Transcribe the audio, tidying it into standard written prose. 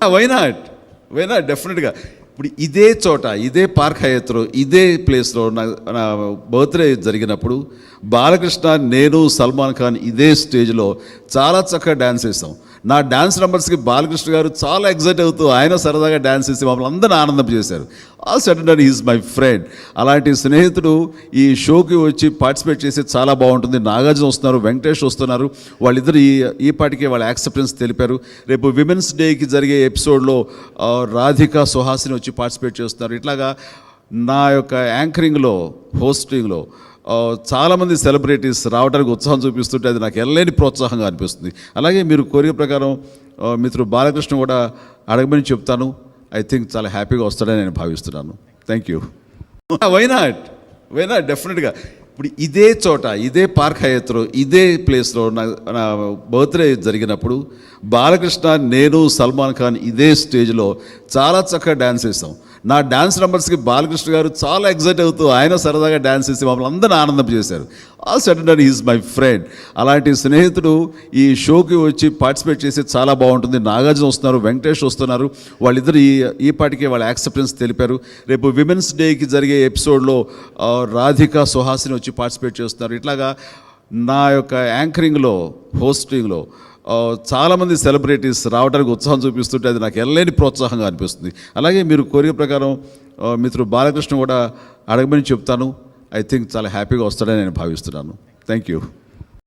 Why not డెఫినెట్గా. ఇప్పుడు ఇదే చోట, ఇదే పార్క్ హయత్లో, ఇదే ప్లేస్లో నా బర్త్డే జరిగినప్పుడు బాలకృష్ణ, నేను, సల్మాన్ ఖాన్ ఇదే స్టేజ్లో చాలా చక్కగా డ్యాన్స్ వేసాం. నా డ్యాన్స్ నెంబర్స్కి బాలకృష్ణ గారు చాలా ఎగ్జైట్ అవుతూ ఆయన సరదాగా డ్యాన్స్ వేసి మమ్మల్ని అందరినీ ఆనందం చేశారు. ఆ సడన్ ఈజ్ మై ఫ్రెండ్. అలాంటి స్నేహితుడు ఈ షోకి వచ్చి పార్టిసిపేట్ చేసి చాలా బాగుంటుంది. నాగార్జున వస్తున్నారు, వెంకటేష్ వస్తున్నారు. వాళ్ళిద్దరు ఈ పాటికే వాళ్ళ యాక్సెప్టెన్స్ తెలిపారు. రేపు విమెన్స్ డేకి జరిగే ఎపిసోడ్లో రాధిక, సుహాసిని వచ్చి పార్టిసిపేట్ చేస్తున్నారు. ఇట్లాగా నా యొక్క యాంకరింగ్లో, హోస్టింగ్లో చాలామంది సెలబ్రిటీస్ రావడానికి ఉత్సాహం చూపిస్తుంటే అది నాకు ఎనలేని ప్రోత్సాహంగా అనిపిస్తుంది. అలాగే మీరు కోరిక ప్రకారం మిత్రుడు బాలకృష్ణ కూడా అడగమని చెప్తాను. ఐ థింక్ చాలా హ్యాపీగా వస్తాడని నేను భావిస్తున్నాను. Thank you. వైనాట్ డెఫినెట్గా. ఇప్పుడు ఇదే చోట, ఇదే పార్క్ హయత్లో, ఇదే ప్లేస్లో నా బర్త్డే జరిగినప్పుడు బాలకృష్ణ, నేను, సల్మాన్ ఖాన్ ఇదే స్టేజ్లో చాలా చక్కగా డ్యాన్స్ వేసాం. నా డ్యాన్స్ నెంబర్స్కి బాలకృష్ణ గారు చాలా ఎగ్జైట్ అవుతూ ఆయన సరదాగా డ్యాన్స్ వేసి మమ్మల్ని అందరినీ ఆనందం చేశారు. ఆ సడన్ ఈజ్ మై ఫ్రెండ్. అలాంటి స్నేహితుడు ఈ షోకి వచ్చి పార్టిసిపేట్ చేసి చాలా బాగుంటుంది. నాగార్జున వస్తున్నారు, వెంకటేష్ వస్తున్నారు. వాళ్ళిద్దరు ఈ పాటికే వాళ్ళ యాక్సెప్టెన్స్ తెలిపారు. రేపు విమెన్స్ డేకి జరిగే ఎపిసోడ్లో రాధిక, సుహాసిని వచ్చి పార్టిసిపేట్ చేస్తున్నారు. ఇట్లాగా నా యొక్క యాంకరింగ్లో, హోస్టింగ్లో చాలామంది సెలబ్రిటీస్ రావడానికి ఉత్సాహం చూపిస్తుంటే అది నాకు ఎనలేని ప్రోత్సాహంగా అనిపిస్తుంది. అలాగే మీరు కోరిక ప్రకారం మిత్రుడు బాలకృష్ణ కూడా అడగమని చెప్తాను. ఐ థింక్ చాలా హ్యాపీగా వస్తాడని నేను భావిస్తున్నాను. Thank you.